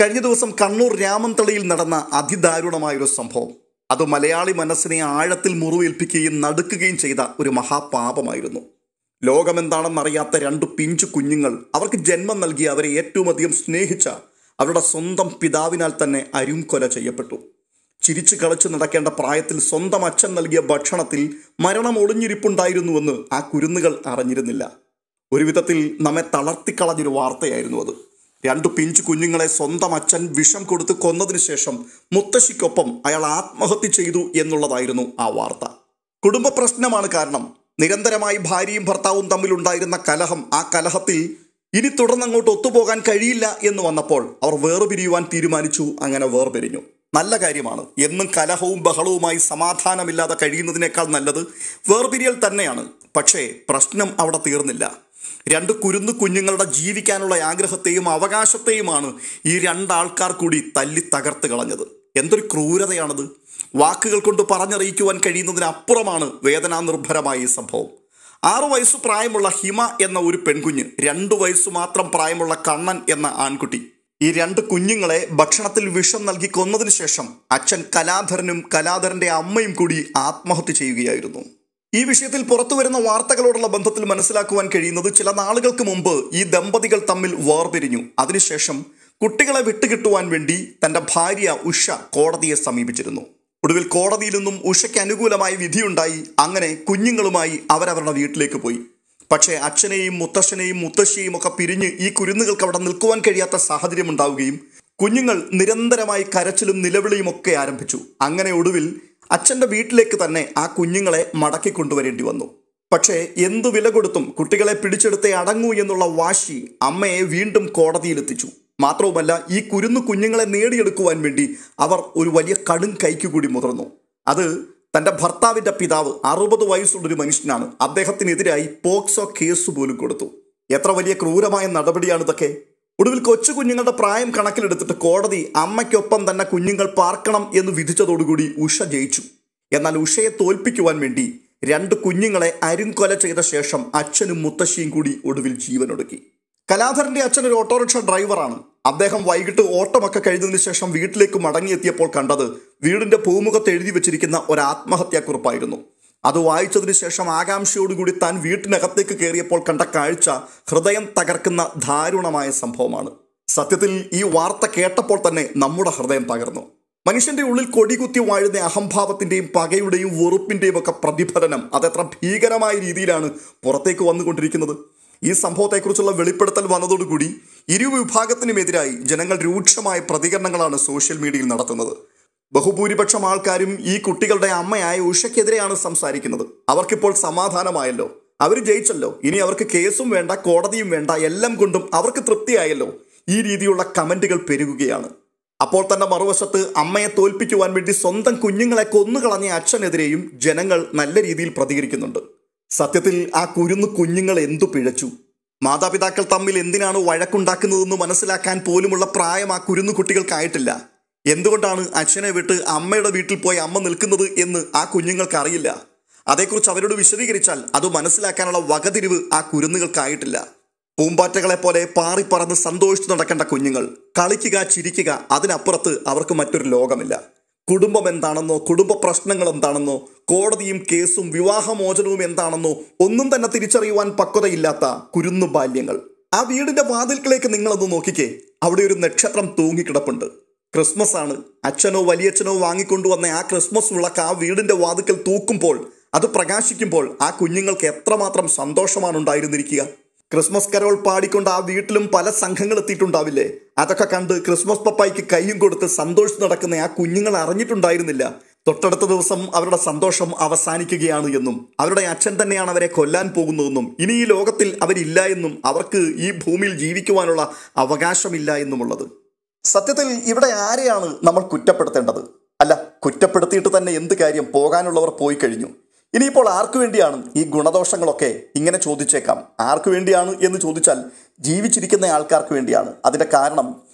കഴിഞ്ഞ ദിവസം കണ്ണൂർ രാമന്തളിയിൽ നടന്ന അതിദാരുണമായൊരു സംഭവം. അത് മലയാളി മനസ്സിനെ ആഴത്തിൽ മുറിവേൽപ്പിക്കുകയും നടുക്കുകയും ചെയ്ത ഒരു മഹാപാപമായിരുന്നു. ലോകമെന്താണെന്നറിയാത്ത രണ്ടു പിഞ്ചു കുഞ്ഞുങ്ങൾ അവർക്ക് ജന്മം നൽകി അവരെ ഏറ്റവും അധികം സ്നേഹിച്ച അവരുടെ സ്വന്തം പിതാവിനാൽ തന്നെ അരുംകൊല ചെയ്യപ്പെട്ടു. ചിരിച്ചു കളിച്ചു നടക്കേണ്ട പ്രായത്തിൽ സ്വന്തം അച്ഛൻ നൽകിയ ഭക്ഷണത്തിൽ മരണം ഒളിഞ്ഞിരിപ്പുണ്ടായിരുന്നുവെന്ന് ആ കുരുന്നുകൾ അറിഞ്ഞിരുന്നില്ല. ഒരു വിധത്തിൽ നമ്മെ തളർത്തിക്കളഞ്ഞൊരു വാർത്തയായിരുന്നു അത്. രണ്ടു പിഞ്ചു കുഞ്ഞുങ്ങളെ സ്വന്തം അച്ഛൻ വിഷം കൊടുത്ത് കൊന്നതിന് ശേഷം മുത്തശ്ശിക്കൊപ്പം അയാൾ ആത്മഹത്യ ചെയ്തു എന്നുള്ളതായിരുന്നു ആ വാർത്ത. കുടുംബ പ്രശ്നമാണ് കാരണം. നിരന്തരമായി ഭാര്യയും ഭർത്താവും തമ്മിലുണ്ടായിരുന്ന കലഹം, ആ കലഹത്തിൽ ഇനി തുടർന്നങ്ങോട്ട് ഒത്തുപോകാൻ കഴിയില്ല എന്ന് വന്നപ്പോൾ അവർ വേർപിരിയുവാൻ തീരുമാനിച്ചു. അങ്ങനെ വേർപിരിഞ്ഞു. നല്ല കാര്യമാണ്. എന്നും കലഹവും ബഹളവുമായി സമാധാനമില്ലാതെ കഴിയുന്നതിനേക്കാൾ നല്ലത് വേർപിരിയൽ തന്നെയാണ്. പക്ഷേ പ്രശ്നം അവിടെ തീർന്നില്ല. രണ്ട് കുഞ്ഞുങ്ങളുടെ ജീവിക്കാനുള്ള ആഗ്രഹത്തെയും അവകാശത്തെയുമാണ് ഈ രണ്ടാൾക്കാർ കൂടി തല്ലി തകർത്ത് കളഞ്ഞത്. എന്തൊരു ക്രൂരതയാണത്! വാക്കുകൾ കൊണ്ട് പറഞ്ഞറിയിക്കുവാൻ കഴിയുന്നതിനപ്പുറമാണ് വേദനാനിർഭരമായ ഈ സംഭവം. 6 വയസ്സ് പ്രായമുള്ള ഹിമ എന്ന ഒരു പെൺകുഞ്ഞ്, 2 വയസ്സ് മാത്രം പ്രായമുള്ള കണ്ണൻ എന്ന ആൺകുട്ടി. ഈ രണ്ട് കുഞ്ഞുങ്ങളെ ഭക്ഷണത്തിൽ വിഷം നൽകി കൊന്നതിന് ശേഷം അച്ഛൻ കലാധരനും കലാധരന്റെ അമ്മയും കൂടി ആത്മഹത്യ ചെയ്യുകയായിരുന്നു. ഈ വിഷയത്തിൽ പുറത്തു വരുന്ന വാർത്തകളോടുള്ള ബന്ധത്തിൽ മനസ്സിലാക്കുവാൻ കഴിയുന്നത്, ചില നാളുകൾക്ക് മുമ്പ് ഈ ദമ്പതികൾ തമ്മിൽ വേർപിരിഞ്ഞു. അതിനുശേഷം കുട്ടികളെ വിട്ടുകിട്ടുവാൻ വേണ്ടി തന്റെ ഭാര്യ ഉഷ കോടതിയെ സമീപിച്ചിരുന്നു. ഒടുവിൽ കോടതിയിൽ നിന്നും ഉഷയ്ക്ക് അനുകൂലമായ വിധിയുണ്ടായി. അങ്ങനെ കുഞ്ഞുങ്ങളുമായി അവരവരുടെ വീട്ടിലേക്ക് പോയി. പക്ഷേ അച്ഛനെയും മുത്തശ്ശനെയും മുത്തശ്ശിയെയും ഒക്കെ പിരിഞ്ഞ് ഈ കുരുന്നുകൾക്ക് അവിടെ നിൽക്കുവാൻ കഴിയാത്ത സാഹചര്യം ഉണ്ടാവുകയും കുഞ്ഞുങ്ങൾ നിരന്തരമായി കരച്ചിലും നിലവിളിയും ഒക്കെ ആരംഭിച്ചു. അങ്ങനെ ഒടുവിൽ അച്ഛൻ്റെ വീട്ടിലേക്ക് തന്നെ ആ കുഞ്ഞുങ്ങളെ മടക്കി കൊണ്ടുവരേണ്ടി വന്നു. പക്ഷേ എന്തു വില കൊടുത്തും കുട്ടികളെ പിടിച്ചെടുത്തേ അടങ്ങൂ എന്നുള്ള വാശി അമ്മയെ വീണ്ടും കോടതിയിലെത്തിച്ചു. മാത്രവുമല്ല, ഈ കുഞ്ഞുങ്ങളെ നേടിയെടുക്കുവാൻ വേണ്ടി അവർ ഒരു വലിയ കടും കൈക്ക് കൂടി മുതിർന്നു. അത് തൻ്റെ ഭർത്താവിൻ്റെ പിതാവ്, 60 വയസ്സുള്ളൊരു മനുഷ്യനാണ്. അദ്ദേഹത്തിനെതിരായി പോക്സോ കേസ് പോലും കൊടുത്തു. എത്ര വലിയ ക്രൂരമായ നടപടിയാണിതൊക്കെ! ഒടുവിൽ കുഞ്ഞുങ്ങളുടെ പ്രായം കണക്കിലെടുത്തിട്ട് കോടതി അമ്മയ്ക്കൊപ്പം തന്നെ കുഞ്ഞുങ്ങൾ പാർക്കണം എന്ന് വിധിച്ചതോടുകൂടി ഉഷ ജയിച്ചു. എന്നാൽ ഉഷയെ തോൽപ്പിക്കുവാൻ വേണ്ടി 2 കുഞ്ഞുങ്ങളെ അരുംകൊല ചെയ്ത ശേഷം അച്ഛനും മുത്തശ്ശിയും കൂടി ഒടുവിൽ ജീവനൊടുക്കി. കലാധരന്റെ അച്ഛൻ ഒരു ഓട്ടോറിക്ഷ ഡ്രൈവറാണ്. അദ്ദേഹം വൈകിട്ട് ഓട്ടമൊക്കെ കഴിഞ്ഞതിന് ശേഷം വീട്ടിലേക്ക് മടങ്ങിയെത്തിയപ്പോൾ കണ്ടത് വീടിന്റെ പൂമുഖത്ത് എഴുതി വെച്ചിരിക്കുന്ന ഒരു ആത്മഹത്യാക്കുറിപ്പായിരുന്നു. അത് വായിച്ചതിന് ശേഷം ആകാംക്ഷയോടുകൂടി താൻ വീട്ടിനകത്തേക്ക് കയറിയപ്പോൾ കണ്ട കാഴ്ച ഹൃദയം തകർക്കുന്ന ദാരുണമായ സംഭവമാണ്. സത്യത്തിൽ ഈ വാർത്ത കേട്ടപ്പോൾ തന്നെ നമ്മുടെ ഹൃദയം തകർന്നു. മനുഷ്യന്റെ ഉള്ളിൽ കൊടികുത്തി വാഴുന്ന അഹംഭാവത്തിന്റെയും പകയുടെയും വെറുപ്പിന്റെയും ഒക്കെ പ്രതിഫലനം അതെത്ര ഭീകരമായ രീതിയിലാണ് പുറത്തേക്ക് വന്നുകൊണ്ടിരിക്കുന്നത്. ഈ സംഭവത്തെക്കുറിച്ചുള്ള വെളിപ്പെടുത്തൽ വന്നതോടുകൂടി ഇരുവിഭാഗത്തിനുമെതിരായി ജനങ്ങൾ രൂക്ഷമായ പ്രതികരണങ്ങളാണ് സോഷ്യൽ മീഡിയയിൽ നടത്തുന്നത്. ബഹുഭൂരിപക്ഷം ആൾക്കാരും ഈ കുട്ടികളുടെ അമ്മയായ ഉഷയ്ക്കെതിരെയാണ് സംസാരിക്കുന്നത്. അവർക്കിപ്പോൾ സമാധാനമായല്ലോ, അവർ ജയിച്ചല്ലോ, ഇനി അവർക്ക് കേസും വേണ്ട, കോടതിയും വേണ്ട, എല്ലാം കൊണ്ടും അവർക്ക് തൃപ്തിയായല്ലോ. ഈ രീതിയിലുള്ള കമന്റുകൾ പെരുകുകയാണ്. അപ്പോൾ തന്നെ മറുവശത്ത് അമ്മയെ തോൽപ്പിക്കുവാൻ വേണ്ടി സ്വന്തം കുഞ്ഞുങ്ങളെ കൊന്നുകളഞ്ഞ അച്ഛനെതിരെയും ജനങ്ങൾ നല്ല രീതിയിൽ പ്രതികരിക്കുന്നുണ്ട്. സത്യത്തിൽ ആ കുഞ്ഞുങ്ങൾ എന്തു പിഴച്ചു? മാതാപിതാക്കൾ തമ്മിൽ എന്തിനാണ് വഴക്കുണ്ടാക്കുന്നതെന്ന് മനസ്സിലാക്കാൻ പോലുമുള്ള പ്രായം ആ കുട്ടികൾക്കായിട്ടില്ല. എന്തുകൊണ്ടാണ് അച്ഛനെ വിട്ട് അമ്മയുടെ വീട്ടിൽ പോയി അമ്മ നിൽക്കുന്നത് എന്ന് ആ കുഞ്ഞുങ്ങൾക്ക് അറിയില്ല. അതേക്കുറിച്ച് അവരോട് വിശദീകരിച്ചാൽ അത് മനസ്സിലാക്കാനുള്ള വകതിരിവ് ആ കുരുന്നുകൾക്കായിട്ടില്ല. പൂമ്പാറ്റകളെ പോലെ പാറിപ്പറന്ന് സന്തോഷിച്ചു നടക്കേണ്ട കുഞ്ഞുങ്ങൾ, കളിക്കുക, ചിരിക്കുക, അതിനപ്പുറത്ത് അവർക്ക് മറ്റൊരു ലോകമില്ല. കുടുംബം എന്താണെന്നോ, കുടുംബ പ്രശ്നങ്ങൾ എന്താണെന്നോ, കോടതിയും കേസും വിവാഹമോചനവും എന്താണെന്നോ ഒന്നും തന്നെ തിരിച്ചറിയുവാൻ പക്വതയില്ലാത്ത കുരുന്നു ബാല്യങ്ങൾ. ആ വീടിന്റെ വാതിൽക്കിലേക്ക് നിങ്ങളൊന്ന് നോക്കിക്കേ. അവിടെ ഒരു നക്ഷത്രം തൂങ്ങിക്കിടപ്പുണ്ട്. ക്രിസ്മസ് ആണ്. അച്ഛനോ വലിയച്ഛനോ വാങ്ങിക്കൊണ്ടുവന്ന ആ ക്രിസ്മസ് വിളക്ക് ആ വീടിന്റെ വാതിൽക്കൽ തൂക്കുമ്പോൾ, അത് പ്രകാശിക്കുമ്പോൾ ആ കുഞ്ഞുങ്ങൾക്ക് എത്രമാത്രം സന്തോഷമാണ് ഉണ്ടായിരുന്നിരിക്കുക. ക്രിസ്മസ് കരോൾ പാടിക്കൊണ്ട് ആ വീട്ടിലും പല സംഘങ്ങൾ എത്തിയിട്ടുണ്ടാവില്ലേ? അതൊക്കെ കണ്ട് ക്രിസ്മസ് പപ്പായ്ക്ക് കൈയും കൊടുത്ത് സന്തോഷിച്ച് നടക്കുന്ന ആ കുഞ്ഞുങ്ങൾ അറിഞ്ഞിട്ടുണ്ടായിരുന്നില്ല തൊട്ടടുത്ത ദിവസം അവരുടെ സന്തോഷം അവസാനിക്കുകയാണ് എന്നും, അവരുടെ അച്ഛൻ തന്നെയാണ് അവരെ കൊല്ലാൻ പോകുന്നതെന്നും, ഇനി ഈ ലോകത്തിൽ അവരില്ല എന്നും, അവർക്ക് ഈ ഭൂമിയിൽ ജീവിക്കുവാനുള്ള അവകാശമില്ല എന്നുമുള്ളത്. സത്യത്തിൽ ഇവിടെ ആരെയാണ് നമ്മൾ കുറ്റപ്പെടുത്തേണ്ടത്? അല്ല, കുറ്റപ്പെടുത്തിയിട്ട് തന്നെ എന്ത് കാര്യം? പോകാനുള്ളവർ പോയി കഴിഞ്ഞു. ഇനിയിപ്പോൾ ആർക്കു വേണ്ടിയാണ് ഈ ഗുണദോഷങ്ങളൊക്കെ? ഇങ്ങനെ ചോദിച്ചേക്കാം. ആർക്കു വേണ്ടിയാണ് എന്ന് ചോദിച്ചാൽ ജീവിച്ചിരിക്കുന്ന ആൾക്കാർക്ക് വേണ്ടിയാണ്. അതിൻ്റെ കാരണം,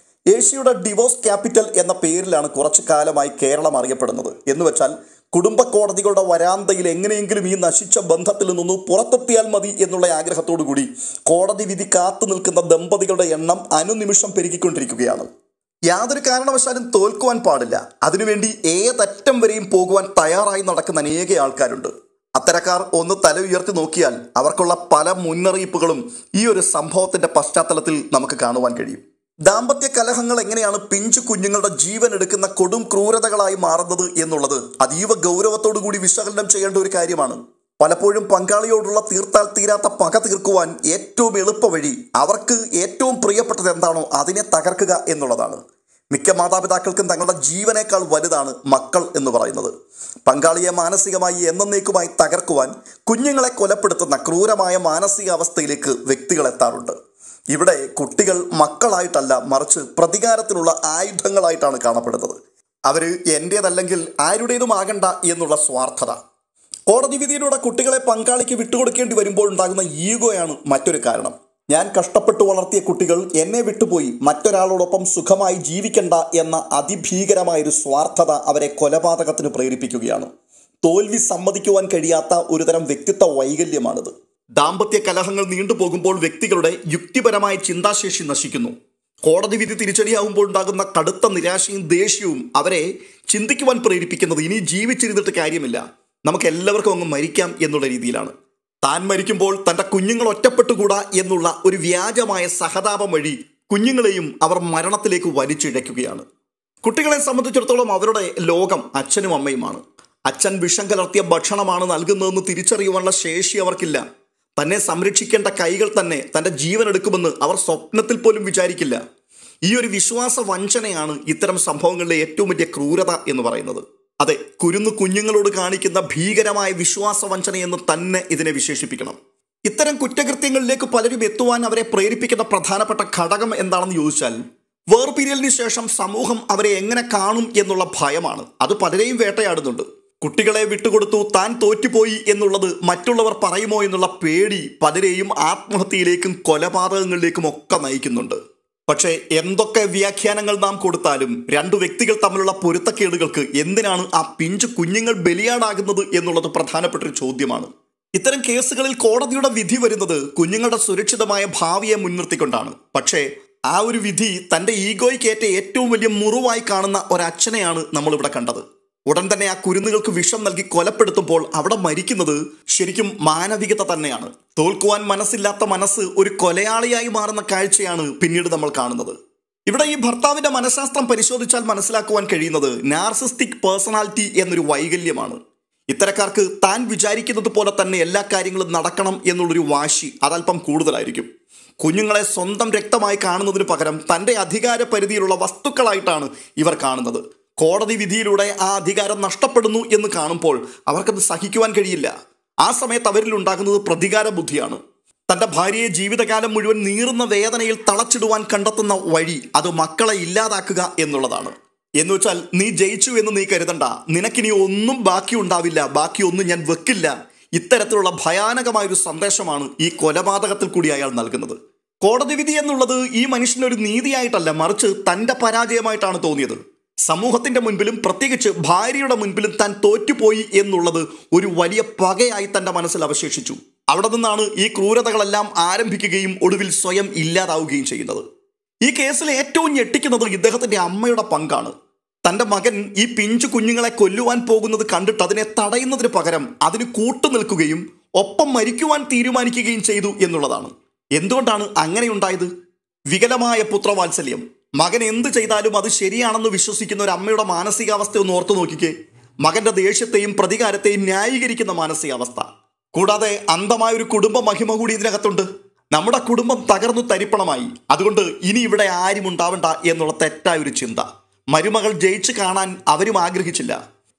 ഏഷ്യയുടെ ഡിവോഴ്സ് ക്യാപിറ്റൽ എന്ന പേരിലാണ് കുറച്ചു കാലമായി കേരളം അറിയപ്പെടുന്നത്. എന്ന് വെച്ചാൽ കുടുംബ കോടതികളുടെ വരാന്തയിൽ എങ്ങനെയെങ്കിലും ഈ നശിച്ച ബന്ധത്തിൽ നിന്നൊന്ന് പുറത്തെത്തിയാൽ മതി എന്നുള്ള ആഗ്രഹത്തോടു കൂടി കോടതി വിധി കാത്തു നിൽക്കുന്ന ദമ്പതികളുടെ എണ്ണം അനുനിമിഷം പെരുകിക്കൊണ്ടിരിക്കുകയാണ്. യാതൊരു കാരണവശാലും തോൽക്കുവാൻ പാടില്ല. അതിനുവേണ്ടി ഏതറ്റം വരെയും പോകുവാൻ തയ്യാറായി നടക്കുന്ന അനേക ആൾക്കാരുണ്ട്. അത്തരക്കാർ ഒന്ന് തല ഉയർത്തി നോക്കിയാൽ അവർക്കുള്ള പല മുന്നറിയിപ്പുകളും ഈ ഒരു സംഭവത്തിന്റെ പശ്ചാത്തലത്തിൽ നമുക്ക് കാണുവാൻ കഴിയും. ദാമ്പത്യ കലഹങ്ങൾ എങ്ങനെയാണ് പിഞ്ചു കുഞ്ഞുങ്ങളുടെ ജീവൻ എടുക്കുന്ന കൊടും ക്രൂരതകളായി മാറുന്നത് എന്നുള്ളത് അതീവ ഗൗരവത്തോടു കൂടി വിശകലനം ചെയ്യേണ്ട ഒരു കാര്യമാണ്. പലപ്പോഴും പങ്കാളിയോടുള്ള തീർത്താൽ തീരാത്ത പക തീർക്കുവാൻ ഏറ്റവും എളുപ്പ വഴി അവർക്ക് ഏറ്റവും പ്രിയപ്പെട്ടത് എന്താണോ അതിനെ തകർക്കുക എന്നുള്ളതാണ്. മിക്ക മാതാപിതാക്കൾക്കും തങ്ങളുടെ ജീവനേക്കാൾ വലുതാണ് മക്കൾ എന്ന് പറയുന്നത്. പങ്കാളിയെ മാനസികമായി എന്നേക്കുമായി തകർക്കുവാൻ കുഞ്ഞുങ്ങളെ കൊലപ്പെടുത്തുന്ന ക്രൂരമായ മാനസികാവസ്ഥയിലേക്ക് വ്യക്തികൾ എത്താറുണ്ട്. ഇവിടെ കുട്ടികൾ മക്കളായിട്ടല്ല, മറിച്ച് പ്രതികാരത്തിനുള്ള ആയുധങ്ങളായിട്ടാണ് കാണപ്പെടുന്നത്. അവര് എൻ്റേതല്ലെങ്കിൽ ആരുടേതുമാകണ്ട എന്നുള്ള സ്വാർത്ഥത. കോടതി വിധിയിലൂടെ കുട്ടികളെ പങ്കാളിക്ക് വിട്ടുകൊടുക്കേണ്ടി വരുമ്പോൾ ഉണ്ടാകുന്ന ഈഗോയാണ് മറ്റൊരു കാരണം. ഞാൻ കഷ്ടപ്പെട്ടു വളർത്തിയ കുട്ടികൾ എന്നെ വിട്ടുപോയി മറ്റൊരാളോടൊപ്പം സുഖമായി ജീവിക്കണ്ട എന്ന അതിഭീകരമായൊരു സ്വാർത്ഥത അവരെ കൊലപാതകത്തിന് പ്രേരിപ്പിക്കുകയാണ്. തോൽവി സമ്മതിക്കുവാൻ കഴിയാത്ത ഒരുതരം വ്യക്തിത്വ വൈകല്യമാണിത്. ദാമ്പത്യ കലഹങ്ങൾ നീണ്ടുപോകുമ്പോൾ വ്യക്തികളുടെ യുക്തിപരമായ ചിന്താശേഷി നശിക്കുന്നു. കോടതി വിധി തിരിച്ചടിയാവുമ്പോൾ ഉണ്ടാകുന്ന കടുത്ത നിരാശയും ദേഷ്യവും അവരെ ചിന്തിക്കുവാൻ പ്രേരിപ്പിക്കുന്നത് ഇനി ജീവിച്ചിരുന്നിട്ട് കാര്യമില്ല, നമുക്ക് എല്ലാവർക്കും അങ്ങ് മരിക്കാം എന്നുള്ള രീതിയിലാണ്. താൻ മരിക്കുമ്പോൾ തൻ്റെ കുഞ്ഞുങ്ങൾ ഒറ്റപ്പെട്ടുകൂടാ എന്നുള്ള ഒരു വ്യാജമായ സഹതാപം വഴി കുഞ്ഞുങ്ങളെയും അവർ മരണത്തിലേക്ക് വലിച്ചിഴയ്ക്കുകയാണ്. കുട്ടികളെ സംബന്ധിച്ചിടത്തോളം അവരുടെ ലോകം അച്ഛനും അമ്മയുമാണ്. അച്ഛൻ വിഷം കലർത്തിയ ഭക്ഷണമാണ് നൽകുന്നതെന്ന് തിരിച്ചറിയുവാനുള്ള ശേഷി അവർക്കില്ല. തന്നെ സംരക്ഷിക്കേണ്ട കൈകൾ തന്നെ തൻ്റെ ജീവൻ എടുക്കുമെന്ന് അവർ സ്വപ്നത്തിൽ പോലും വിചാരിക്കില്ല. ഈ ഒരു വിശ്വാസ വഞ്ചനയാണ് ഇത്തരം സംഭവങ്ങളിലെ ഏറ്റവും വലിയ ക്രൂരത എന്ന് പറയുന്നത്. അതെ, കുഞ്ഞുങ്ങളോട് കാണിക്കുന്ന ഭീകരമായ വിശ്വാസ വഞ്ചനയെന്ന് തന്നെ ഇതിനെ വിശേഷിപ്പിക്കണം. ഇത്തരം കുറ്റകൃത്യങ്ങളിലേക്ക് പലരും എത്തുവാൻ അവരെ പ്രേരിപ്പിക്കുന്ന പ്രധാനപ്പെട്ട ഘടകം എന്താണെന്ന് ചോദിച്ചാൽ, വേർപിരിയലിന് ശേഷം സമൂഹം അവരെ എങ്ങനെ കാണും എന്നുള്ള ഭയമാണ്. അത് പലരെയും വേട്ടയാടുന്നുണ്ട്. കുട്ടികളെ വിട്ടുകൊടുത്തു, താൻ തോറ്റുപോയി എന്നുള്ളത് മറ്റുള്ളവർ പറയുമോ എന്നുള്ള പേടി പലരെയും ആത്മഹത്യയിലേക്കും കൊലപാതകങ്ങളിലേക്കും ഒക്കെ നയിക്കുന്നുണ്ട്. പക്ഷേ എന്തൊക്കെ വ്യാഖ്യാനങ്ങൾ നാം കൊടുത്താലും രണ്ടു വ്യക്തികൾ തമ്മിലുള്ള പൊരുത്തക്കേടുകൾക്ക് എന്തിനാണ് ആ പിഞ്ചു കുഞ്ഞുങ്ങൾ ബലിയാടാകുന്നത് എന്നുള്ളത് പ്രധാനപ്പെട്ട ഒരു ചോദ്യമാണ്. ഇത്തരം കേസുകളിൽ കോടതിയുടെ വിധി വരുന്നത് കുഞ്ഞുങ്ങളുടെ സുരക്ഷിതമായ ഭാവിയെ മുൻനിർത്തിക്കൊണ്ടാണ്. പക്ഷേ ആ ഒരു വിധി തൻ്റെ ഈഗോയ്ക്കേറ്റ ഏറ്റവും വലിയ മുറിവായി കാണുന്ന ഒരച്ഛനെയാണ് നമ്മളിവിടെ കണ്ടത്. ഉടൻ തന്നെ ആ കുരുന്നുകൾക്ക് വിഷം നൽകി കൊലപ്പെടുത്തുമ്പോൾ അവിടെ മരിക്കുന്നത് ശരിക്കും മാനവികത തന്നെയാണ്. തോൽക്കുവാൻ മനസ്സില്ലാത്ത മനസ്സ് ഒരു കൊലയാളിയായി മാറുന്ന കാഴ്ചയാണ് പിന്നീട് നമ്മൾ കാണുന്നത്. ഇവിടെ ഈ ഭർത്താവിന്റെ മനഃശാസ്ത്രം പരിശോധിച്ചാൽ മനസ്സിലാക്കുവാൻ കഴിയുന്നത് നാർസിസ്റ്റിക് പേഴ്സണാലിറ്റി എന്നൊരു വൈകല്യമാണ്. ഇത്തരക്കാർക്ക് താൻ വിചാരിക്കുന്നത് പോലെ തന്നെ എല്ലാ കാര്യങ്ങളും നടക്കണം എന്നുള്ളൊരു വാശി അതല്പം കൂടുതലായിരിക്കും. കുഞ്ഞുങ്ങളെ സ്വന്തം രക്തമായി കാണുന്നതിന് പകരം തൻ്റെ അധികാര പരിധിയിലുള്ള വസ്തുക്കളായിട്ടാണ് ഇവർ കാണുന്നത്. കോടതി വിധിയിലൂടെ ആ അധികാരം നഷ്ടപ്പെടുന്നു എന്ന് കാണുമ്പോൾ അവർക്കത് സഹിക്കുവാൻ കഴിയില്ല. ആ സമയത്ത് അവരിൽ ഉണ്ടാകുന്നത് പ്രതികാര ബുദ്ധിയാണ്. തൻ്റെ ഭാര്യയെ ജീവിതകാലം മുഴുവൻ നീറുന്ന വേദനയിൽ തളച്ചിടുവാൻ കണ്ടെത്തുന്ന വഴി അത് മക്കളെ ഇല്ലാതാക്കുക എന്നുള്ളതാണ്. എന്നുവെച്ചാൽ നീ ജയിച്ചു എന്ന് നീ കരുതണ്ട, നിനക്കിനി ഒന്നും ബാക്കി ഉണ്ടാവില്ല, ബാക്കിയൊന്നും ഞാൻ വെക്കില്ല. ഇത്തരത്തിലുള്ള ഭയാനകമായൊരു സന്ദേശമാണ് ഈ കൊലപാതകത്തിൽ കൂടി അയാൾ നൽകുന്നത്. കോടതി വിധി എന്നുള്ളത് ഈ മനുഷ്യനൊരു നീതിയായിട്ടല്ല, മറിച്ച് തൻ്റെ പരാജയമായിട്ടാണ് തോന്നിയത്. സമൂഹത്തിന്റെ മുൻപിലും പ്രത്യേകിച്ച് ഭാര്യയുടെ മുൻപിലും താൻ തോറ്റുപോയി എന്നുള്ളത് ഒരു വലിയ പകയായി തൻ്റെ മനസ്സിൽ അവശേഷിച്ചു. അവിടെ നിന്നാണ് ഈ ക്രൂരതകളെല്ലാം ആരംഭിക്കുകയും ഒടുവിൽ സ്വയം ഇല്ലാതാവുകയും ചെയ്യുന്നത്. ഈ കേസിൽ ഏറ്റവും ഞെട്ടിക്കുന്നത് ഇദ്ദേഹത്തിന്റെ അമ്മയുടെ പങ്കാണ്. തൻ്റെ മകൻ ഈ പിഞ്ചു കുഞ്ഞുങ്ങളെ കൊല്ലുവാൻ പോകുന്നത് കണ്ടിട്ട് അതിനെ തടയുന്നതിന് പകരം അതിന് കൂട്ടുനിൽക്കുകയും ഒപ്പം മരിക്കുവാൻ തീരുമാനിക്കുകയും ചെയ്തു എന്നുള്ളതാണ്. എന്തുകൊണ്ടാണ് അങ്ങനെ ഉണ്ടായത്? വികലമായ പുത്രവാത്സല്യം. മകൻ എന്ത് ചെയ്താലും അത് ശരിയാണെന്ന് വിശ്വസിക്കുന്ന ഒരു അമ്മയുടെ മാനസികാവസ്ഥ ഒന്ന് ഓർത്തു നോക്കിക്കേ. മകന്റെ ദേഷ്യത്തെയും പ്രതികാരത്തെയും ന്യായീകരിക്കുന്ന മാനസികാവസ്ഥ. കൂടാതെ അന്ധമായ ഒരു കുടുംബ മഹിമ കൂടി ഇതിനകത്തുണ്ട്. നമ്മുടെ കുടുംബം തകർന്നു തരിപ്പണമായി, അതുകൊണ്ട് ഇനി ഇവിടെ ആരും ഉണ്ടാവണ്ട എന്നുള്ള തെറ്റായ ഒരു ചിന്ത. മരുമകൾ ജയിച്ച് കാണാൻ അവരും ആഗ്രഹിച്ചില്ല.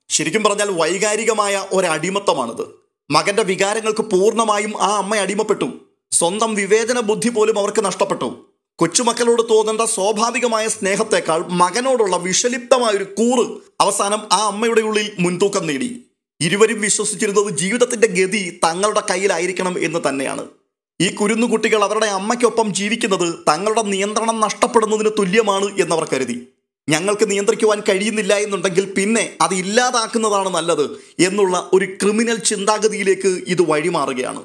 ശരിക്കും പറഞ്ഞാൽ വൈകാരികമായ ഒരടിമത്തമാണിത്. മകന്റെ വികാരങ്ങൾക്ക് പൂർണ്ണമായും ആ അമ്മ അടിമപ്പെട്ടു. സ്വന്തം വിവേചന ബുദ്ധി പോലും അവർക്ക് നഷ്ടപ്പെട്ടു. കൊച്ചുമക്കളോട് തോന്നേണ്ട സ്വാഭാവികമായ സ്നേഹത്തെക്കാൾ മകനോടുള്ള വിഷലിപ്തമായൊരു കൂറ് അവസാനം ആ അമ്മയുടെ ഉള്ളിൽ മുൻതൂക്കം നേടി. ഇരുവരും വിശ്വസിച്ചിരുന്നത് ജീവിതത്തിന്റെ ഗതി തങ്ങളുടെ കയ്യിലായിരിക്കണം എന്ന് തന്നെയാണ്. ഈ കുരുന്നുകുട്ടികൾ അവരുടെ അമ്മയ്ക്കൊപ്പം ജീവിക്കുന്നത് തങ്ങളുടെ നിയന്ത്രണം നഷ്ടപ്പെടുന്നതിന് തുല്യമാണ് എന്നവർ കരുതി. ഞങ്ങൾക്ക് നിയന്ത്രിക്കുവാൻ കഴിയുന്നില്ല എന്നുണ്ടെങ്കിൽ പിന്നെ അത് ഇല്ലാതാക്കുന്നതാണ് നല്ലത് എന്നുള്ള ഒരു ക്രിമിനൽ ചിന്താഗതിയിലേക്ക് ഇത് വഴിമാറുകയാണ്.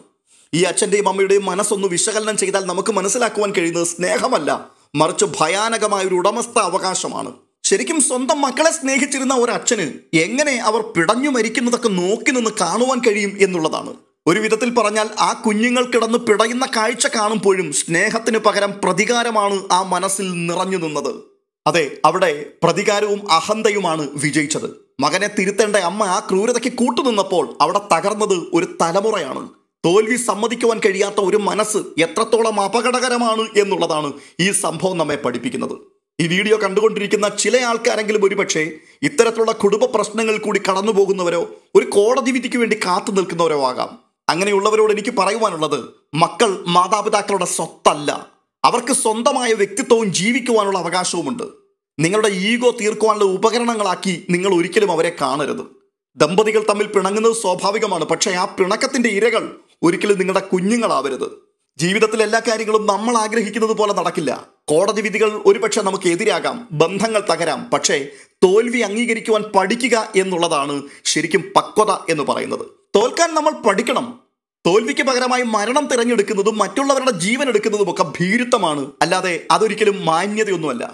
ഈ അച്ഛൻ്റെയും അമ്മയുടെയും മനസ്സൊന്ന് വിശകലനം ചെയ്താൽ നമുക്ക് മനസ്സിലാക്കുവാൻ കഴിയുന്നത് സ്നേഹമല്ല, മറിച്ച് ഭയാനകമായ ഒരു ഉടമസ്ഥ അവകാശമാണ്. ശരിക്കും സ്വന്തം മക്കളെ സ്നേഹിച്ചിരുന്ന ഒരു അച്ഛന് എങ്ങനെ അവർ പിടഞ്ഞു മരിക്കുന്നതൊക്കെ നോക്കി നിന്ന് കാണുവാൻ കഴിയും എന്നുള്ളതാണ്. ഒരു വിധത്തിൽ പറഞ്ഞാൽ ആ കുഞ്ഞുങ്ങൾ കിടന്ന് പിടയുന്ന കാഴ്ച കാണുമ്പോഴും സ്നേഹത്തിന് പകരം പ്രതികാരമാണ് ആ മനസ്സിൽ നിറഞ്ഞു നിന്നത്. അതെ, അവിടെ പ്രതികാരവും അഹന്തയുമാണ് വിജയിച്ചത്. മകനെ തിരുത്തേണ്ട അമ്മ ആ ക്രൂരതയ്ക്ക് കൂട്ടുനിന്നപ്പോൾ അവിടെ തകർന്നത് ഒരു തലമുറയാണ്. തോൽവി സമ്മതിക്കുവാൻ കഴിയാത്ത ഒരു മനസ്സ് എത്രത്തോളം അപകടകരമാണ് എന്നുള്ളതാണ് ഈ സംഭവം നമ്മെ പഠിപ്പിക്കുന്നത്. ഈ വീഡിയോ കണ്ടുകൊണ്ടിരിക്കുന്ന ചില ആൾക്കാരെങ്കിലും ഒരുപക്ഷെ ഇത്തരത്തിലുള്ള കുടുംബ പ്രശ്നങ്ങൾ കൂടി കടന്നു പോകുന്നവരോ ഒരു കോടതി വിധിക്ക് വേണ്ടി കാത്തു നിൽക്കുന്നവരോ ആകാം. അങ്ങനെയുള്ളവരോട് എനിക്ക് പറയുവാനുള്ളത്, മക്കൾ മാതാപിതാക്കളുടെ സ്വത്തല്ല. അവർക്ക് സ്വന്തമായ വ്യക്തിത്വവും ജീവിക്കുവാനുള്ള അവകാശവുമുണ്ട്. നിങ്ങളുടെ ഈഗോ തീർക്കുവാനുള്ള ഉപകരണങ്ങളാക്കി നിങ്ങൾ ഒരിക്കലും അവരെ കാണരുത്. ദമ്പതികൾ തമ്മിൽ പിണങ്ങുന്നത് സ്വാഭാവികമാണ്. പക്ഷേ ആ പിണക്കത്തിന്റെ ഇരകൾ ഒരിക്കലും നിങ്ങളുടെ കുഞ്ഞുങ്ങളാവരുത്. ജീവിതത്തിൽ എല്ലാ കാര്യങ്ങളും നമ്മൾ ആഗ്രഹിക്കുന്നത് പോലെ നടക്കില്ല. കോടതി വിധികൾ ഒരുപക്ഷെ നമുക്ക് എതിരാകാം, ബന്ധങ്ങൾ തകരാം. പക്ഷേ തോൽവി അംഗീകരിക്കുവാൻ പഠിക്കുക എന്നുള്ളതാണ് ശരിക്കും പക്വത എന്ന് പറയുന്നത്. തോൽക്കാൻ നമ്മൾ പഠിക്കണം. തോൽവിക്ക് പകരമായി മരണം തിരഞ്ഞെടുക്കുന്നതും മറ്റുള്ളവരുടെ ജീവൻ എടുക്കുന്നതുമൊക്കെ ഭീരുത്വമാണ്, അല്ലാതെ അതൊരിക്കലും മാന്യതയൊന്നുമല്ല.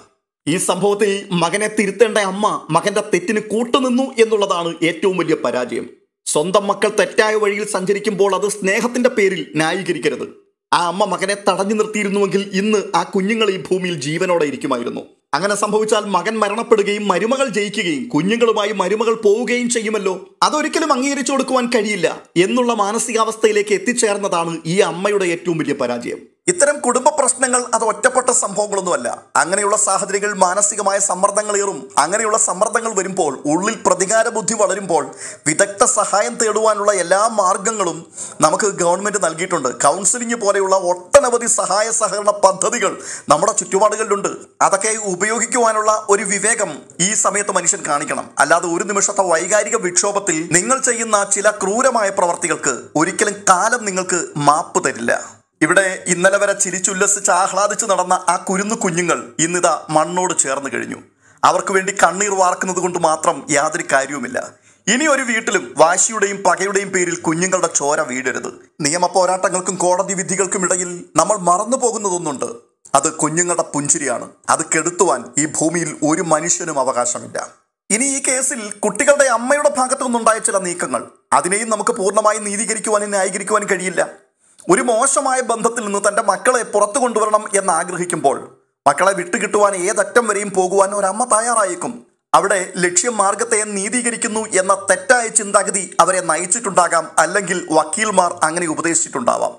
ഈ സംഭവത്തിൽ മകനെ തിരുത്തേണ്ട അമ്മ മകന്റെ തെറ്റിന് കൂട്ടുനിന്നു എന്നുള്ളതാണ് ഏറ്റവും വലിയ പരാജയം. സ്വന്തം മക്കൾ തെറ്റായ വഴിയിൽ സഞ്ചരിക്കുമ്പോൾ അത് സ്നേഹത്തിന്റെ പേരിൽ ന്യായീകരിക്കരുത്. ആ അമ്മ മകനെ തടഞ്ഞു നിർത്തിയിരുന്നുവെങ്കിൽ ഇന്ന് ആ കുഞ്ഞുങ്ങൾ ഈ ഭൂമിയിൽ ജീവനോടെ ഇരിക്കുമായിരുന്നു. അങ്ങനെ സംഭവിച്ചാൽ മകൻ മരണപ്പെടുകയും മരുമകൾ ജയിക്കുകയും കുഞ്ഞുങ്ങളുമായി മരുമകൾ പോവുകയും ചെയ്യുമല്ലോ. അതൊരിക്കലും അംഗീകരിച്ചു കൊടുക്കുവാൻ കഴിയില്ല എന്നുള്ള മാനസികാവസ്ഥയിലേക്ക് എത്തിച്ചേർന്നതാണ് ഈ അമ്മയുടെ ഏറ്റവും വലിയ പരാജയം. ഇത്തരം കുടുംബ പ്രശ്നങ്ങൾ അത് ഒറ്റപ്പെട്ട സംഭവങ്ങളൊന്നുമല്ല. അങ്ങനെയുള്ള സാഹചര്യങ്ങൾ മാനസികമായ സമ്മർദ്ദങ്ങളേറും. അങ്ങനെയുള്ള സമ്മർദ്ദങ്ങൾ വരുമ്പോൾ, ഉള്ളിൽ പ്രതികാര ബുദ്ധി വളരുമ്പോൾ വിദഗ്ധ സഹായം തേടുവാനുള്ള എല്ലാ മാർഗങ്ങളും നമുക്ക് ഗവൺമെന്റ് നൽകിയിട്ടുണ്ട്. കൗൺസിലിംഗ് പോലെയുള്ള ഒട്ടനവധി സഹായ സഹകരണ പദ്ധതികൾ നമ്മുടെ ചുറ്റുപാടുകളിലുണ്ട്. അതൊക്കെ ഉപയോഗിക്കുവാനുള്ള ഒരു വിവേകം ഈ സമയത്ത് മനുഷ്യൻ കാണിക്കണം. അല്ലാതെ ഒരു നിമിഷത്തെ വൈകാരിക വിക്ഷോഭത്തിൽ നിങ്ങൾ ചെയ്യുന്ന ചില ക്രൂരമായ പ്രവർത്തികൾക്ക് ഒരിക്കലും കാലം നിങ്ങൾക്ക് മാപ്പ് തരില്ല. ഇവിടെ ഇന്നലെ വരെ ചിരിച്ചുല്ലസിച്ച് ആഹ്ലാദിച്ച് നടന്ന ആ കുഞ്ഞുങ്ങൾ ഇന്നിതാ മണ്ണോട് ചേർന്ന് കഴിഞ്ഞു. അവർക്ക് വേണ്ടി കണ്ണീർ വാർക്കുന്നത് കൊണ്ട് മാത്രം യാതൊരു കാര്യവുമില്ല. ഇനി ഒരു വീട്ടിലും വാശിയുടെയും പകയുടെയും പേരിൽ കുഞ്ഞുങ്ങളുടെ ചോര വീഴരുത്. നിയമ പോരാട്ടങ്ങൾക്കും കോടതി വിധികൾക്കും ഇടയിൽ നമ്മൾ മറന്നു പോകുന്നതൊന്നുണ്ട്. അത് കുഞ്ഞുങ്ങളുടെ പുഞ്ചിരിയാണ്. അത് കെടുത്തുവാൻ ഈ ഭൂമിയിൽ ഒരു മനുഷ്യനും അവകാശമില്ല. ഇനി ഈ കേസിൽ കുട്ടികളുടെ അമ്മയുടെ ഭാഗത്തു നിന്നുണ്ടായ ചില നീക്കങ്ങൾ, അതിനെയും നമുക്ക് പൂർണ്ണമായി നീതീകരിക്കുവാനും ന്യായീകരിക്കുവാനും കഴിയില്ല. ഒരു മോശമായ ബന്ധത്തിൽ നിന്ന് തൻ്റെ മക്കളെ പുറത്തു കൊണ്ടുവരണം എന്ന് ആഗ്രഹിക്കുമ്പോൾ മക്കളെ വിട്ടുകിട്ടുവാൻ ഏതറ്റം വരെയും പോകുവാൻ ഒരമ്മ തയ്യാറായേക്കും. അവിടെ ലക്ഷ്യം മാർഗത്തെ നീതീകരിക്കുന്നു എന്ന തെറ്റായ ചിന്താഗതി അവരെ നയിച്ചിട്ടുണ്ടാകാം. അല്ലെങ്കിൽ വക്കീൽമാർ അങ്ങനെ ഉപദേശിച്ചിട്ടുണ്ടാവാം.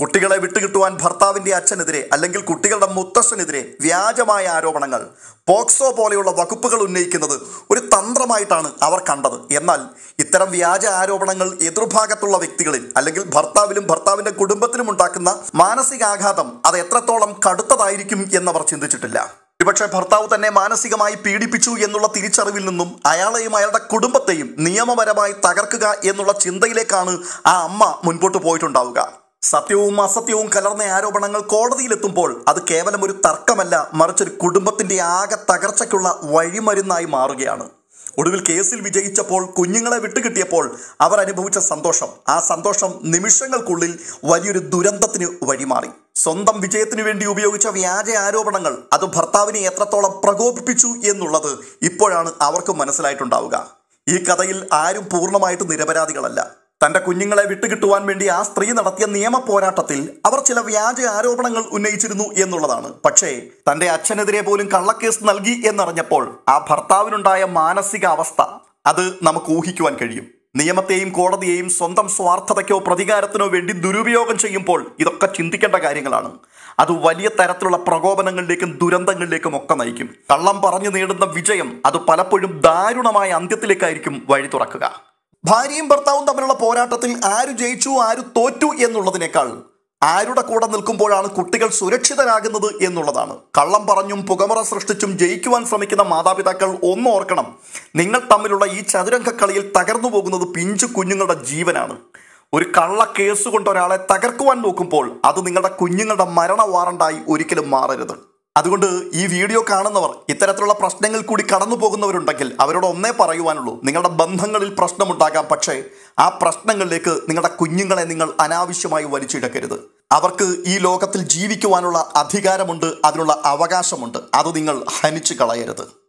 കുട്ടികളെ വിട്ടുകിട്ടുവാൻ ഭർത്താവിൻ്റെ അച്ഛനെതിരെ അല്ലെങ്കിൽ കുട്ടികളുടെ മുത്തശ്ശനെതിരെ വ്യാജമായ ആരോപണങ്ങൾ, പോക്സോ പോലെയുള്ള വകുപ്പുകൾ ഉന്നയിക്കുന്നത് ഒരു തന്ത്രമായിട്ടാണ് അവർ കണ്ടത്. എന്നാൽ ഇത്തരം വ്യാജ ആരോപണങ്ങൾ എതിർഭാഗത്തുള്ള വ്യക്തികളിൽ അല്ലെങ്കിൽ ഭർത്താവിലും ഭർത്താവിൻ്റെ കുടുംബത്തിലും ഉണ്ടാക്കുന്ന മാനസികാഘാതം അത് എത്രത്തോളം കടുത്തതായിരിക്കും എന്നവർ ചിന്തിച്ചിട്ടില്ല. ഒരുപക്ഷെ ഭർത്താവ് തന്നെ മാനസികമായി പീഡിപ്പിച്ചു എന്നുള്ള തിരിച്ചറിവിൽ നിന്നും അയാളെയും അയാളുടെ കുടുംബത്തെയും നിയമപരമായി തകർക്കുക എന്നുള്ള ചിന്തയിലേക്കാണ് ആ അമ്മ മുൻപോട്ട് പോയിട്ടുണ്ടാവുക. സത്യവും അസത്യവും കലർന്ന ആരോപണങ്ങൾ കോടതിയിലെത്തുമ്പോൾ അത് കേവലം ഒരു തർക്കമല്ല, മറിച്ചൊരു കുടുംബത്തിന്റെ ആകെ തകർച്ചയ്ക്കുള്ള വഴിമരുന്നായി മാറുകയാണ്. ഒടുവിൽ കേസിൽ വിജയിച്ചപ്പോൾ, കുഞ്ഞുങ്ങളെ വിട്ടുകിട്ടിയപ്പോൾ അവർ അനുഭവിച്ച സന്തോഷം, ആ സന്തോഷം നിമിഷങ്ങൾക്കുള്ളിൽ വലിയൊരു ദുരന്തത്തിന് വഴിമാറി. സ്വന്തം വിജയത്തിന് വേണ്ടി ഉപയോഗിച്ച വ്യാജ ആരോപണങ്ങൾ അത് ഭർത്താവിനെ എത്രത്തോളം പ്രകോപിപ്പിച്ചു എന്നുള്ളത് ഇപ്പോഴാണ് അവർക്ക് മനസ്സിലായിട്ടുണ്ടാവുക. ഈ കഥയിൽ ആരും പൂർണ്ണമായിട്ട് നിരപരാധികളല്ല. തൻ്റെ കുഞ്ഞുങ്ങളെ വിട്ടുകിട്ടുവാൻ വേണ്ടി ആ സ്ത്രീ നടത്തിയ നിയമ പോരാട്ടത്തിൽ അവർ ചില വ്യാജ ആരോപണങ്ങൾ ഉന്നയിച്ചിരുന്നു എന്നുള്ളതാണ്. പക്ഷേ തൻ്റെ അച്ഛനെതിരെ പോലും കള്ളക്കേസ് നൽകി എന്നറിഞ്ഞപ്പോൾ ആ ഭർത്താവിനുണ്ടായ മാനസിക അവസ്ഥ അത് നമുക്ക് ഊഹിക്കുവാൻ കഴിയും. നിയമത്തെയും കോടതിയെയും സ്വന്തം സ്വാർത്ഥതയ്ക്കോ പ്രതികാരത്തിനോ വേണ്ടി ദുരുപയോഗം ചെയ്യുമ്പോൾ ഇതൊക്കെ ചിന്തിക്കേണ്ട കാര്യങ്ങളാണ്. അത് വലിയ തരത്തിലുള്ള പ്രകോപനങ്ങളിലേക്കും ദുരന്തങ്ങളിലേക്കും ഒക്കെ നയിക്കും. കള്ളം പറഞ്ഞു നേടുന്ന വിജയം അത് പലപ്പോഴും ദാരുണമായ അന്ത്യത്തിലേക്കായിരിക്കും വഴി തുറക്കുക. ഭാര്യയും ഭർത്താവും തമ്മിലുള്ള പോരാട്ടത്തിൽ ആര് ജയിച്ചു ആര് തോറ്റു എന്നുള്ളതിനേക്കാൾ ആരുടെ കൂടെ നിൽക്കുമ്പോഴാണ് കുട്ടികൾ സുരക്ഷിതരാകുന്നത് എന്നുള്ളതാണ്. കള്ളം പറഞ്ഞും പുകമറ സൃഷ്ടിച്ചും ജയിക്കുവാൻ ശ്രമിക്കുന്ന മാതാപിതാക്കൾ ഓർക്കണം, നിങ്ങൾ തമ്മിലുള്ള ഈ ചതുരംഗ കളിയിൽ തകർന്നു പോകുന്നത് പിഞ്ചു കുഞ്ഞുങ്ങളുടെ ജീവനാണ്. ഒരു കള്ള കേസ് കൊണ്ട് ഒരാളെ തകർക്കുവാൻ നോക്കുമ്പോൾ അത് നിങ്ങളുടെ കുഞ്ഞുങ്ങളുടെ മരണ വാറണ്ടായി ഒരിക്കലും മാറരുത്. അതുകൊണ്ട് ഈ വീഡിയോ കാണുന്നവർ ഇത്തരത്തിലുള്ള പ്രശ്നങ്ങൾ കൂടി കടന്നു പോകുന്നവരുണ്ടെങ്കിൽ അവരോട് ഒന്നേ പറയുവാനുള്ളൂ, നിങ്ങളുടെ ബന്ധങ്ങളിൽ പ്രശ്നമുണ്ടാകാം, പക്ഷേ ആ പ്രശ്നങ്ങളിലേക്ക് നിങ്ങളുടെ കുഞ്ഞുങ്ങളെ നിങ്ങൾ അനാവശ്യമായി വലിച്ചിഴക്കരുത്. അവർക്ക് ഈ ലോകത്തിൽ ജീവിക്കുവാനുള്ള അധികാരമുണ്ട്, അതിനുള്ള അവകാശമുണ്ട്. അത് നിങ്ങൾ ഹനിച്ചു കളയരുത്.